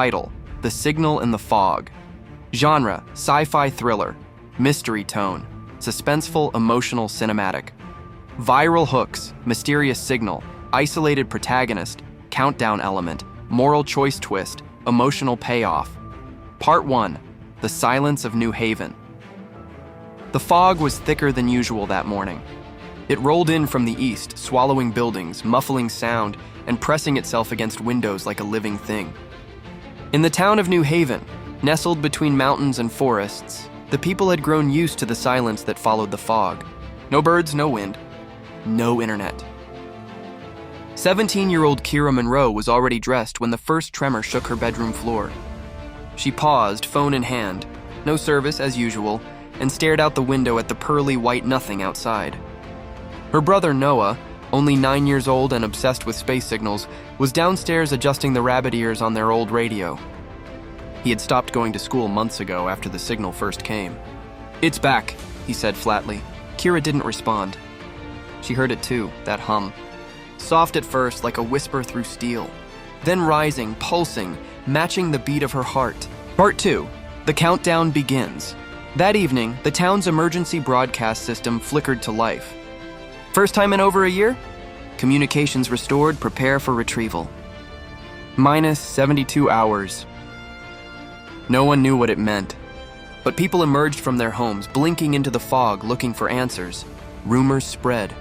Title: The Signal in the Fog. Genre: sci-fi thriller. Mystery tone: suspenseful, emotional, cinematic. Viral hooks: mysterious signal, isolated protagonist, countdown element, moral choice twist, emotional payoff. Part 1: The Silence of New Haven. The fog was thicker than usual that morning. It rolled in from the east, swallowing buildings, muffling sound, and pressing itself against windows like a living thing. In the town of New Haven, nestled between mountains and forests, the people had grown used to the silence that followed the fog. No birds, no wind, no internet. 17-year-old Kira Monroe was already dressed when the first tremor shook her bedroom floor. She paused, phone in hand, no service as usual, and stared out the window at the pearly white nothing outside. Her brother Noah, only 9 years old and obsessed with space signals, was downstairs adjusting the rabbit ears on their old radio. He had stopped going to school months ago after the signal first came. "It's back," he said flatly. Kira didn't respond. She heard it too, that hum. Soft at first, like a whisper through steel. Then rising, pulsing, matching the beat of her heart. Part 2: The countdown begins. That evening, the town's emergency broadcast system flickered to life. First time in over a year? Communications restored, prepare for retrieval. Minus 72 hours. No one knew what it meant, but people emerged from their homes, blinking into the fog, looking for answers. Rumors spread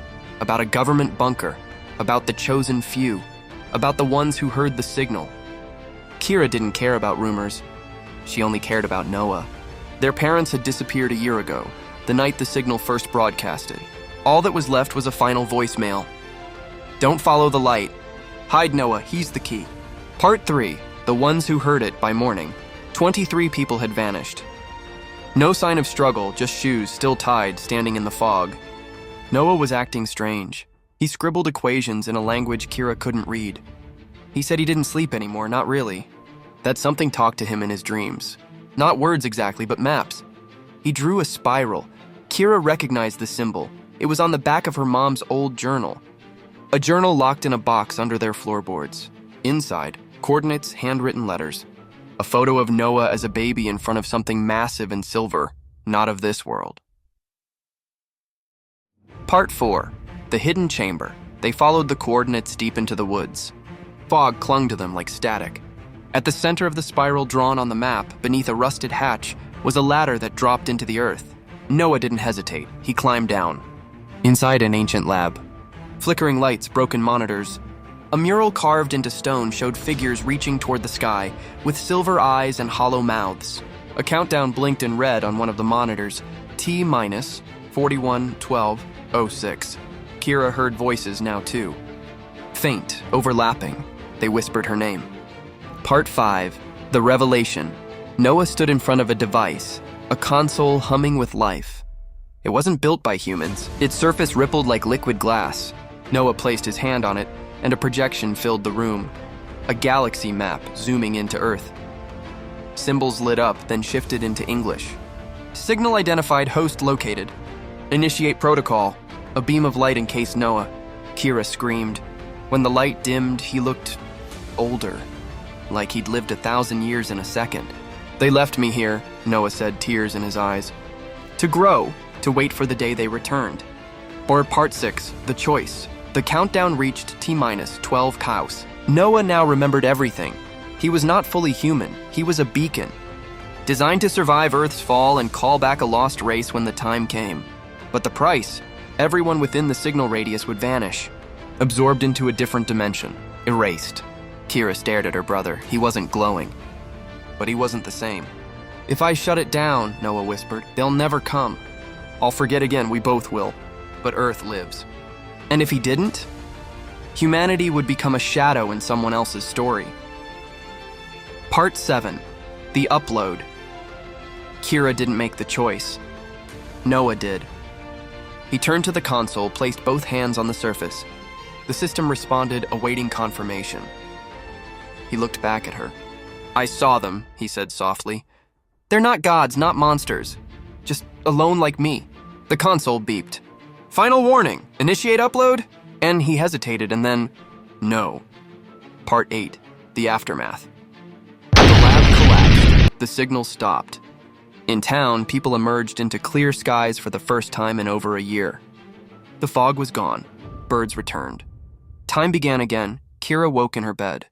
about a government bunker, about the chosen few, about the ones who heard the signal. Kira didn't care about rumors. She only cared about Noah. Their parents had disappeared a year ago, the night the signal first broadcasted. All that was left was a final voicemail. "Don't follow the light. Hide Noah, he's the key." Part 3: The Ones Who Heard It. By morning, 23 people had vanished. No sign of struggle, just shoes still tied, standing in the fog. Noah was acting strange. He scribbled equations in a language Kira couldn't read. He said he didn't sleep anymore, not really. That something talked to him in his dreams. Not words exactly, but maps. He drew a spiral. Kira recognized the symbol. It was on the back of her mom's old journal. A journal locked in a box under their floorboards. Inside, coordinates, handwritten letters. A photo of Noah as a baby in front of something massive and silver, not of this world. Part 4: The Hidden Chamber. They followed the coordinates deep into the woods. Fog clung to them like static. At the center of the spiral drawn on the map, beneath a rusted hatch, was a ladder that dropped into the earth. Noah didn't hesitate. He climbed down. Inside an ancient lab. Flickering lights, broken monitors. A mural carved into stone showed figures reaching toward the sky, with silver eyes and hollow mouths. A countdown blinked in red on one of the monitors. T-minus 41:12:06. Kira heard voices now too. Faint, overlapping. They whispered her name. Part 5: The Revelation. Noah stood in front of a device, a console humming with life. It wasn't built by humans. Its surface rippled like liquid glass. Noah placed his hand on it, and a projection filled the room. A galaxy map zooming into Earth. Symbols lit up, then shifted into English. Signal identified, host located. Initiate protocol. A beam of light encased Noah. Kira screamed. When the light dimmed, he looked older, like he'd lived 1,000 years in a second. "They left me here," Noah said, tears in his eyes. "To grow, to wait for the day they returned." Or Part 6, The Choice. The countdown reached T-minus 12 cows. Noah now remembered everything. He was not fully human. He was a beacon, designed to survive Earth's fall and call back a lost race when the time came. But the price? Everyone within the signal radius would vanish, absorbed into a different dimension, erased. Kira stared at her brother. He wasn't glowing, but he wasn't the same. "If I shut it down," Noah whispered, "they'll never come. I'll forget again, we both will. But Earth lives." And if he didn't, humanity would become a shadow in someone else's story. Part 7: The Upload. Kira didn't make the choice. Noah did. He turned to the console, placed both hands on the surface. The system responded, awaiting confirmation. He looked back at her. "I saw them," he said softly. "They're not gods, not monsters. Just alone like me." The console beeped. "Final warning, initiate upload?" And he hesitated and then, no. Part 8, The Aftermath. The The signal stopped. In town, people emerged into clear skies for the first time in over a year. The fog was gone. Birds returned. Time began again. Kira woke in her bed.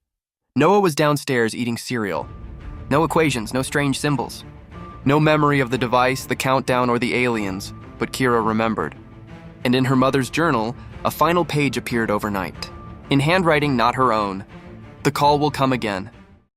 Noah was downstairs eating cereal. No equations, no strange symbols. No memory of the device, the countdown, or the aliens, but Kira remembered. And in her mother's journal, a final page appeared overnight. In handwriting not her own. The call will come again.